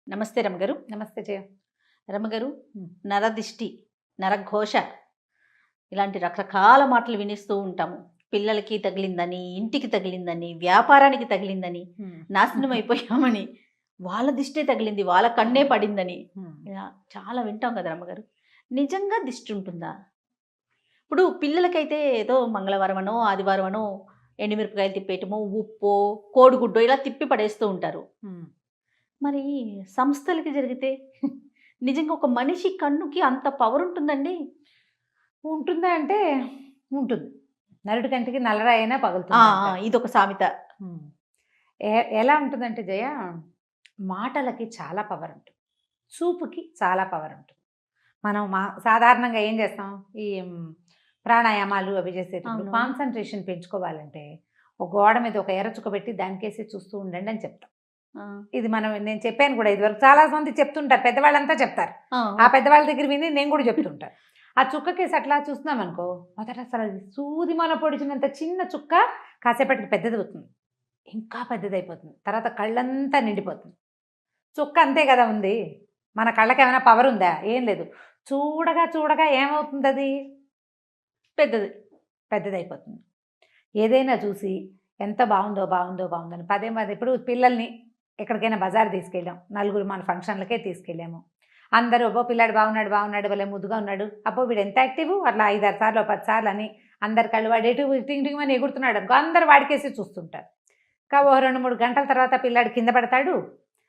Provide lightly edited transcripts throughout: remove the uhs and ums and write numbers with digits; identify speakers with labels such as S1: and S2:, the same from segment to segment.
S1: నమస్తే రమగారు.
S2: నమస్తే జయ.
S1: రమగారు,
S2: హ్మ్.
S1: నరదిష్టి, నరఘోష ఇలాంటి రకరకాల మాటలు వినిస్తూ ఉంటాము. పిల్లలకి తగిలిందని, ఇంటికి తగిలిందని, వ్యాపారానికి తగిలిందని,
S2: హ్మ్.
S1: నాశనం అయిపోయామని, వాళ్ళ దిష్టే తగిలింది, వాళ్ళ కన్నే పడిందని
S2: హ్మ్.
S1: ఇలా చాలా వింటాం కదా రమ్మగారు. నిజంగా దిష్టి ఉంటుందా? ఇప్పుడు పిల్లలకైతే ఏదో మంగళవారమనో, ఆదివారమనో ఎండుమిరపకాయలు తిప్పేయటమో, ఉప్పో, కోడిగుడ్డో ఇలా తిప్పి పడేస్తూ ఉంటారు.
S2: హ్మ్.
S1: మరి సంస్థలకి జరిగితే నిజంగా ఒక మనిషి కన్నుకి అంత పవర్ ఉంటుందండి?
S2: ఉంటుందా అంటే ఉంటుంది. నరుడి కంటికి నల్లరాయైనా
S1: ఆ!
S2: పగులుతుందంటారు.
S1: ఇదొక సామెత.
S2: హ్మ్. ఎలా ఉంటుందంటే జయ, మాటలకి చాలా పవర్ ఉంటుంది. చూపుకి చాలా పవర్ ఉంటుంది. మనం సాధారణంగా ఏం చేస్తాం? ఈ ప్రాణాయామాలు అవి చేసేటప్పుడు
S1: అవును.
S2: కాన్సంట్రేషన్ పెంచుకోవాలంటే, ఒక గోడ మీద ఒక ఎర్ర చుక్క పెట్టి దానికేసి చూస్తూ ఉండండి అని చెప్తాం.
S1: ఆ!
S2: ఇది నేను చెప్పాను కూడా ఇదివరకు. చాలా మంది చెప్తుంటారు. పెద్దవాళ్ళంతా చెప్తారు.
S1: ఆ!
S2: ఆ పెద్దవాళ్ళ దగ్గర విని నేను కూడా చెప్తుంటాను. ఆ చుక్కకేసి అట్లా చూస్తున్నాం అనుకో, మొదట అసలు అది సూది మొన పొడిచినంత చిన్న చుక్క కాసేపటికి పెద్దదవుతుంది. ఇంకా పెద్దదైపోతుంది. తర్వాత కళ్ళంతా నిండిపోతుంది. చుక్క అంతే కదా ఉంది. మన కళ్ళకి ఏమైనా పవర్ ఉందా? ఏం లేదు. చూడగా చూడగా ఏమవుతుంది అది?
S1: పెద్దది.
S2: పెద్దదైపోతుంది. ఏదైనా చూసి ఎంత బావుందో, బావుందో, బావుందని పదే పదే ఇప్పుడు పిల్లల్ని ఎక్కడికైనా బజార్ తీసుకెళ్ళాం. నలుగురు మన ఫంక్షన్‌లకే తీసుకెళ్ళాము. అందరూ అబ్బో! పిల్లాడు బాగున్నాడు, బాగున్నాడు, భలే ముద్దుగా ఉన్నాడు. అబ్బో! వీడు ఎంత యాక్టివు అట్లా 5, 6 సార్లు, 10 సార్లు అని అందరి కళ్ళు వాడు ఎటు టింగ్ టింగ్ అని ఎగురుతున్నాడు అనుకో, అందరూ వాడికేసి చూస్తుంటారు. ఓ 2, 3 గంటల తర్వాత పిల్లాడు కింద పడతాడు.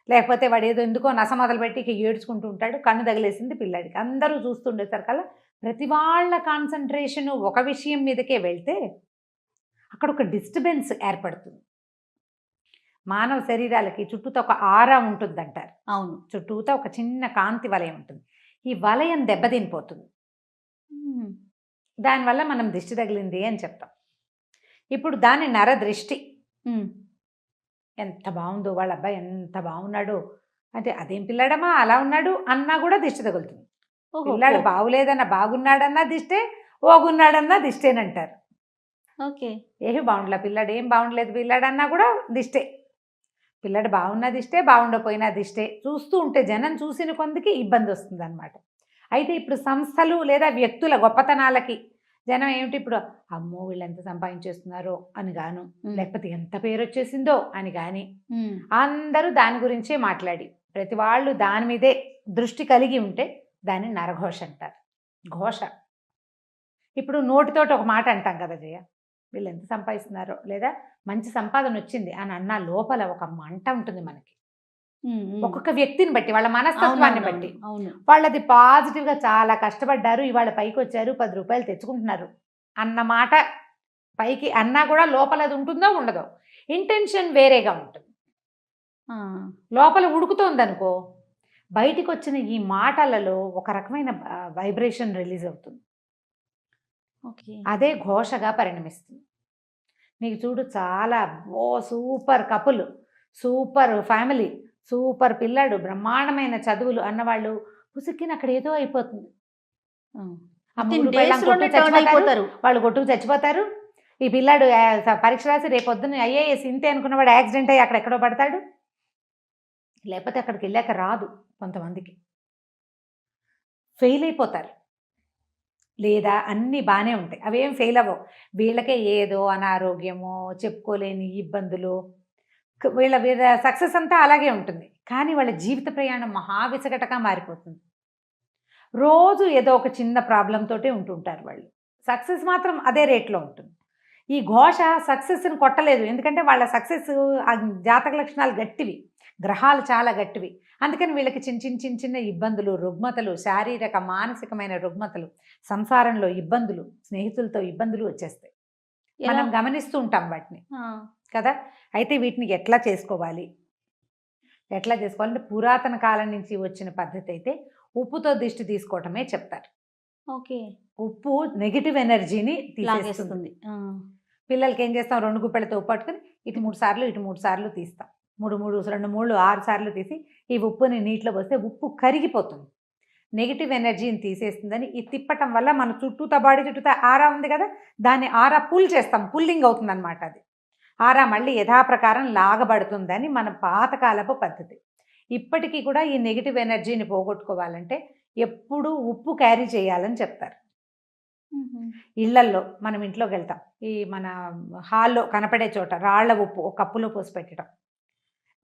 S2: లేకపోతే వాడు ఏదో ఎందుకో నస మొదలుపెట్టి ఇక ఏడ్చుకుంటూ ఉంటాడు. కన్ను తగిలేసింది పిల్లాడికి. అందరూ చూస్తుండేసరికల్లా ప్రతి వాళ్ళ కాన్సంట్రేషను ఒక విషయం మీదకే వెళ్తే అక్కడ ఒక డిస్టర్బెన్స్ ఏర్పడుతుంది. మానవ శరీరాలకి చుట్టూతా ఒక ఆరా ఉంటుందంటారు.
S1: అవును.
S2: చుట్టూతా ఒక చిన్న కాంతి వలయం ఉంటుంది. ఈ వలయం దెబ్బతినిపోతుంది.
S1: హ్మ్.
S2: దానివల్ల మనం దిష్టి తగిలింది అని చెప్తాం. ఇప్పుడు దాన్ని నరదృష్టి.
S1: హ్మ్.
S2: ఎంత బావుందో వాళ్ళ అబ్బాయి ఎంత బాగున్నాడో, అంటే అదేం పిల్లాడమ్మా అలా ఉన్నాడు అన్నా కూడా దిష్టి తగులుతుంది.
S1: ఓహో!
S2: పిల్లాడు బాగులేదన్నా బాగున్నాడన్నా దిష్టే, ఓగున్నాడన్నా దిష్టేనంటారు.
S1: ఓకే.
S2: ఏమి బాగుండలే పిల్లాడు, ఏం బాగుండలేదు పిల్లాడన్నా కూడా దిష్టే. పిల్లాడు బాగున్న దిష్టే, బాగుండకపోయినా దిష్టే. చూస్తూ ఉంటే జనం చూసిన కొందికి ఇబ్బంది వస్తుందన్నమాట. అయితే ఇప్పుడు సంస్థలు లేదా వ్యక్తుల గొప్పతనాలకి జనం ఏమిటి ఇప్పుడు, అమ్మో వీళ్ళు ఎంత సంపాదించేస్తున్నారో అని గాను, లేకపోతే ఎంత పేరు వచ్చేసిందో అని కానీ అందరూ దాని గురించే మాట్లాడి ప్రతి వాళ్ళు దాని మీదే దృష్టి కలిగి ఉంటే దాన్ని నరఘోష అంటారు. ఘోష. ఇప్పుడు నోటితోటి ఒక మాట అంటాం కదా జయ, వీళ్ళు ఎంత సంపాదిస్తున్నారో లేదా మంచి సంపాదన వచ్చింది అని అన్న లోపల ఒక మంట ఉంటుంది మనకి. ఒక్కొక్క వ్యక్తిని బట్టి వాళ్ళ మనస్తత్వాన్ని బట్టి
S1: అవును.
S2: వాళ్ళది పాజిటివ్గా చాలా కష్టపడ్డారు, ఇవాళ పైకి వచ్చారు, 10 రూపాయలు తెచ్చుకుంటున్నారు అన్న మాట పైకి అన్నా కూడా లోపల అది ఉంటుందో ఉండదో, ఇంటెన్షన్ వేరేగా ఉంటుంది. లోపల ఉడుకుతోందనుకో, బయటికి వచ్చిన ఈ మాటలలో ఒక రకమైన వైబ్రేషన్ రిలీజ్ అవుతుంది.
S1: ఓకే.
S2: అదే ఘోషగా పరిణమిస్తుంది. నీకు చూడు చాలా super couple, super family, super పిల్లాడు, బ్రహ్మాండమైన చదువులు అన్నవాళ్ళు పుసుక్కిన అక్కడ ఏదో అయిపోతుంది. ఆ మూడు పెళ్ళాం కొట్టుకు చచ్చిపోతారు, వాళ్ళు కొట్టుకు చచ్చిపోతారు. ఈ పిల్లాడు పరీక్ష రాసి రేపొద్దున ఐఏఎస్ ఇంతే అనుకున్నవాడు యాక్సిడెంట్ అయ్యి అక్కడెక్కడో పడతాడు. లేకపోతే అక్కడికి వెళ్ళాక రాదు. కొంతమందికి ఫెయిల్ అయిపోతారు, లేదా అన్నీ బాగానే ఉంటాయి, అవేం ఫెయిల్ అవ్వవు. వీళ్ళకే ఏదో అనారోగ్యమో, చెప్పుకోలేని ఇబ్బందులు, వీళ్ళ సక్సెస్ అంతా అలాగే ఉంటుంది. కానీ వాళ్ళ జీవిత ప్రయాణం మహావిసగటగా మారిపోతుంది. రోజు ఏదో ఒక చిన్న ప్రాబ్లంతోటే ఉంటుంటారు వాళ్ళు. సక్సెస్ మాత్రం అదే రేట్లో ఉంటుంది. ఈ ఘోష సక్సెస్ని కొట్టలేదు, ఎందుకంటే వాళ్ళ సక్సెస్ జాతక లక్షణాలు గట్టివి, గ్రహాలు చాలా గట్టివి. అందుకని వీళ్ళకి చిన్న చిన్న చిన్న చిన్న ఇబ్బందులు, రుగ్మతలు, శారీరక మానసికమైన రుగ్మతలు, సంసారంలో ఇబ్బందులు, స్నేహితులతో ఇబ్బందులు వచ్చేస్తాయి. మనం గమనిస్తూ ఉంటాం వాటిని కదా. అయితే వీటిని ఎట్లా చేసుకోవాలి అంటే పురాతన కాలం నుంచి వచ్చిన పద్ధతి అయితే ఉప్పుతో దిష్టి తీసుకోవటమే చెప్తారు.
S1: ఓకే.
S2: ఉప్పు నెగిటివ్ ఎనర్జీని తీసేస్తుంది. పిల్లలకి ఏం చేస్తాం, 2 గుప్పెలతో ఉప్పు పట్టుకుని ఇటు 3 సార్లు ఇటు 3 సార్లు తీస్తాం. 3 2 3 6 సార్లు తీసి ఈ ఉప్పుని నీటిలో పోస్తే ఉప్పు కరిగిపోతుంది, నెగిటివ్ ఎనర్జీని తీసేస్తుందని. ఈ తిప్పటం వల్ల మన చుట్టూతా బాడీ చుట్టూతా ఆరా ఉంది కదా, దాన్ని ఆరా పుల్ చేస్తాం, పుల్లింగ్ అవుతుంది అనమాట. అది ఆరా మళ్ళీ యథాప్రకారం లాగబడుతుందని మన పాతకాలపు పద్ధతి. ఇప్పటికీ కూడా ఈ నెగిటివ్ ఎనర్జీని పోగొట్టుకోవాలంటే ఎప్పుడూ ఉప్పు క్యారీ చేయాలని చెప్తారు. ఇళ్లల్లో మనం ఇంట్లోకి వెళ్తాం, ఈ మన హాల్లో కనపడే చోట రాళ్ల ఉప్పు ఒక కప్పులో పోసి పెట్టడం,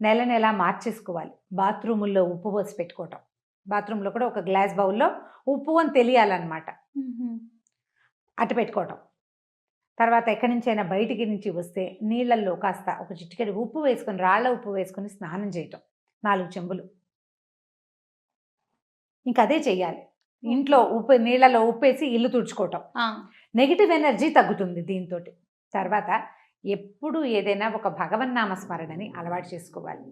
S2: నెల నెల మార్చేసుకోవాలి. బాత్రూముల్లో ఉప్పు పోసి పెట్టుకోవటం, బాత్రూంలో కూడా ఒక గ్లాస్ బౌల్లో ఉప్పు అని తెలియాలన్నమాట, అటు పెట్టుకోవటం. తర్వాత ఎక్కడి నుంచైనా బయటికి నుంచి వస్తే నీళ్ళల్లో కాస్త ఒక చిటికెడు ఉప్పు వేసుకొని, రాళ్ల ఉప్పు వేసుకొని స్నానం చేయటం 4 చెంబులు. ఇంకా అదే చెయ్యాలి. ఇంట్లో ఉప్పు నీళ్ళలో ఉప్పేసి ఇల్లు తుడుచుకోవటం, నెగిటివ్ ఎనర్జీ తగ్గుతుంది దీంతో. తర్వాత ఎప్పుడు ఏదైనా ఒక భగవన్నామస్మరణని అలవాటు చేసుకోవాలి.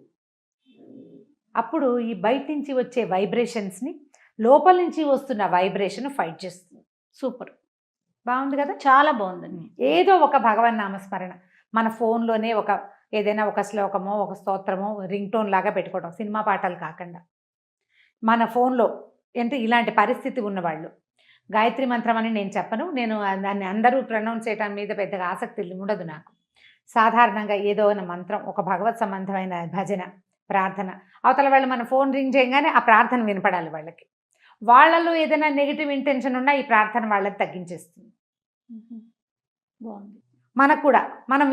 S2: అప్పుడు ఈ బయట నుంచి వచ్చే వైబ్రేషన్స్ని లోపల నుంచి వస్తున్న వైబ్రేషన్ ఫైట్ చేస్తుంది.
S1: సూపర్,
S2: బాగుంది కదా,
S1: చాలా బాగుందండి.
S2: ఏదో ఒక భగవన్నామస్మరణ మన ఫోన్లోనే ఏదైనా ఒక శ్లోకమో ఒక స్తోత్రమో రింగ్ టోన్ లాగా పెట్టుకోవడం, సినిమా పాటలు కాకుండా. మన ఫోన్లో ఇలాంటి పరిస్థితి ఉన్నవాళ్ళు గాయత్రి మంత్రం అని నేను చెప్పను, నేను దాన్ని అందరూ ప్రొనౌన్స్ చేయడం మీద పెద్దగా ఆసక్తి ఉండదు నాకు. సాధారణంగా ఏదో మంత్రం, ఒక భగవత్ సంబంధమైన భజన ప్రార్థన, అవతల వాళ్ళు మన ఫోన్ రింగ్ చేయగానే ఆ ప్రార్థన వినపడాలి వాళ్ళకి. వాళ్ళలో ఏదైనా నెగిటివ్ ఇంటెన్షన్ ఉన్నా ఈ ప్రార్థన వాళ్ళకి తగ్గించేస్తుంది.
S1: బాగుంది.
S2: మనకు కూడా మనం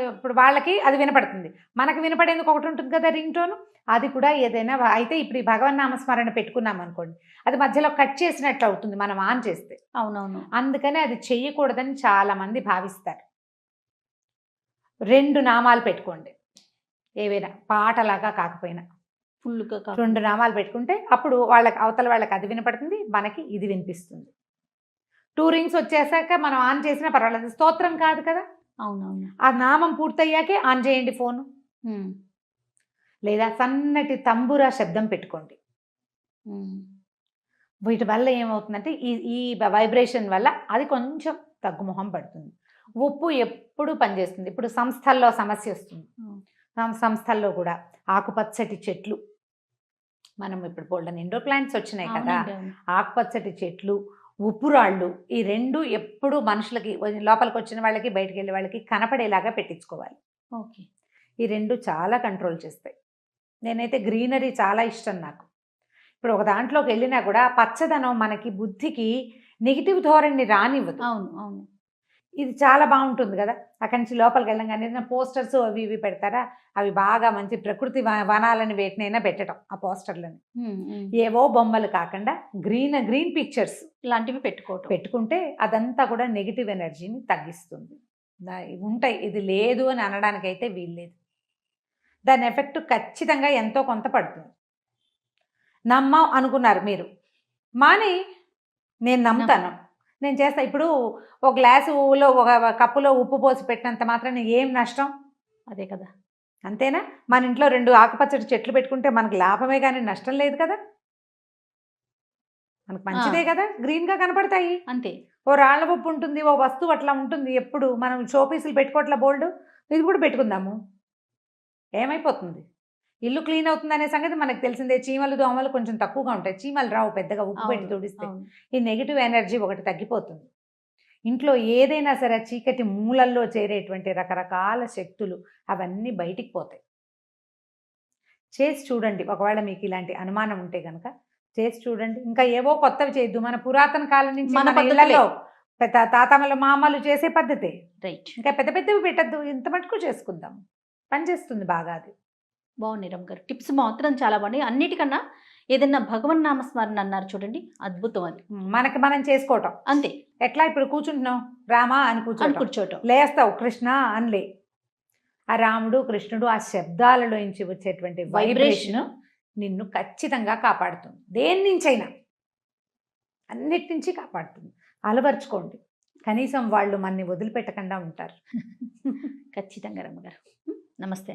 S2: ఇప్పుడు వాళ్ళకి అది వినపడుతుంది, మనకు వినపడేందుకు ఒకటి ఉంటుంది కదా రింగ్ టోను, అది కూడా ఏదైనా అయితే ఇప్పుడు ఈ భగవన్నామస్మరణ పెట్టుకున్నాం అనుకోండి, అది మధ్యలో కట్ చేసినట్లు అవుతుంది మనం ఆన్ చేస్తే.
S1: అవునవును.
S2: అందుకని అది చెయ్యకూడదని చాలామంది భావిస్తారు. 2 నామాలు పెట్టుకోండి, ఏవైనా పాటలాగా కాకపోయినా
S1: ఫుల్గా
S2: 2 నామాలు పెట్టుకుంటే అప్పుడు అవతల వాళ్ళకి అది వినపడుతుంది, మనకి ఇది వినిపిస్తుంది. 2 రింగ్స్ వచ్చేసాక మనం ఆన్ చేసినా పర్వాలేదు, స్తోత్రం కాదు కదా.
S1: అవునవును.
S2: ఆ నామం పూర్తయ్యాకే ఆన్ చేయండి ఫోను. లేదా సన్నటి తంబురా శబ్దం పెట్టుకోండి. వీటి వల్ల ఏమవుతుందంటే ఈ వైబ్రేషన్ వల్ల అది కొంచెం తగ్గుముఖం పడుతుంది. ఉప్పు ఎప్పుడు పనిచేస్తుంది. ఇప్పుడు సంస్థల్లో సమస్య వస్తుంది, సంస్థల్లో కూడా ఆకుపచ్చటి చెట్లు, మనం ఇప్పుడు బోల్డెన్ ఇండోర్ ప్లాంట్స్ వచ్చినాయి కదా, ఆకుపచ్చటి చెట్లు, ఉప్పు రాళ్ళు, ఈ 2 ఎప్పుడు మనుషులకి లోపలికి వచ్చిన వాళ్ళకి బయటికి వెళ్ళే వాళ్ళకి కనపడేలాగా పెట్టించుకోవాలి.
S1: ఓకే.
S2: ఈ 2 చాలా కంట్రోల్ చేస్తాయి. నేనైతే గ్రీనరీ చాలా ఇష్టం నాకు. ఇప్పుడు ఒక దాంట్లోకి వెళ్ళినా కూడా పచ్చదనం మనకి బుద్ధికి నెగిటివ్ ధోరణిని రానివ్వదు.
S1: అవును అవును.
S2: ఇది చాలా బాగుంటుంది కదా. అక్కడి నుంచి లోపలికి వెళ్ళంగానే పోస్టర్స్ అవి ఇవి పెడతారా, అవి బాగా మంచి ప్రకృతి వనాలని వేటినైనా పెట్టడం, ఆ పోస్టర్లని ఏవో బొమ్మలు కాకుండా గ్రీన్ పిక్చర్స్
S1: ఇలాంటివి
S2: పెట్టుకుంటే అదంతా కూడా నెగిటివ్ ఎనర్జీని తగ్గిస్తుంది. ఉంటాయి, ఇది లేదు అని అనడానికైతే వీల్లేదు. దాని ఎఫెక్ట్ ఖచ్చితంగా ఎంతో కొంత పడుతుంది. నమ్మం అనుకున్నారు మీరు, మాని నేను నమ్ముతాను, నేను చేస్తా. ఇప్పుడు ఒక గ్లాసులో ఒక కప్పులో ఉప్పు పోసి పెట్టినంత మాత్రం ఏం నష్టం?
S1: అదే కదా.
S2: అంతేనా? మన ఇంట్లో 2 ఆకుపచ్చటి చెట్లు పెట్టుకుంటే మనకు లాభమే కానీ నష్టం లేదు కదా, మనకు మంచిదే కదా, గ్రీన్గా కనపడతాయి.
S1: అంతే.
S2: ఓ రాళ్ల ఉప్పు ఉంటుంది, ఓ వస్తువు అట్లా ఉంటుంది. ఎప్పుడు మనం షోపీసులు పెట్టుకోవట్లా బోల్డ్, ఇది కూడా పెట్టుకుందాము, ఏమైపోతుంది? ఇల్లు క్లీన్ అవుతుంది అనే సంగతి మనకు తెలిసిందే. చీమలు దోమలు కొంచెం తక్కువగా ఉంటాయి, చీమలు రావు పెద్దగా ఉప్పు పెట్టి తుడిస్తే. ఈ నెగిటివ్ ఎనర్జీ ఒకటి తగ్గిపోతుంది. ఇంట్లో ఏదైనా సరే చీకటి మూలల్లో చేరేటువంటి రకరకాల శక్తులు అవన్నీ బయటికి పోతాయి. చేసి చూడండి, ఒకవేళ మీకు ఇలాంటి అనుమానం ఉంటే కనుక చేసి చూడండి. ఇంకా ఏవో కొత్తవి చేయొద్దు, మన పురాతన కాలం నుంచి మన ఇళ్లలో తాతమ్మలు మామలు చేసే పద్ధతే
S1: రైట్.
S2: ఇంకా పెద్ద పెద్దవి పెట్టద్దు, ఇంత మటుకు చేసుకుందాం, పనిచేస్తుంది బాగా. అది
S1: బాగుంది రమ్మ గారు, టిప్స్ మాత్రం చాలా బాగున్నాయి. అన్నిటికన్నా ఏదైనా భగవన్నామస్మరణ అన్నారు చూడండి, అద్భుతం. అది
S2: మనం చేసుకోవటం
S1: అంతే.
S2: ఎట్లా ఇప్పుడు కూర్చుంటున్నాం, రామా అని కూర్చోటం, లేస్తావు కృష్ణ అనిలే. ఆ రాముడు కృష్ణుడు ఆ శబ్దాలలో నుంచి వచ్చేటువంటి వైబ్రేషన్ నిన్ను ఖచ్చితంగా కాపాడుతుంది. దేని నుంచైనా అన్నిటి నుంచి కాపాడుతుంది. అలవర్చుకోండి, కనీసం వాళ్ళు మనని వదిలిపెట్టకుండా ఉంటారు.
S1: ఖచ్చితంగా రమ్మ గారు. నమస్తే.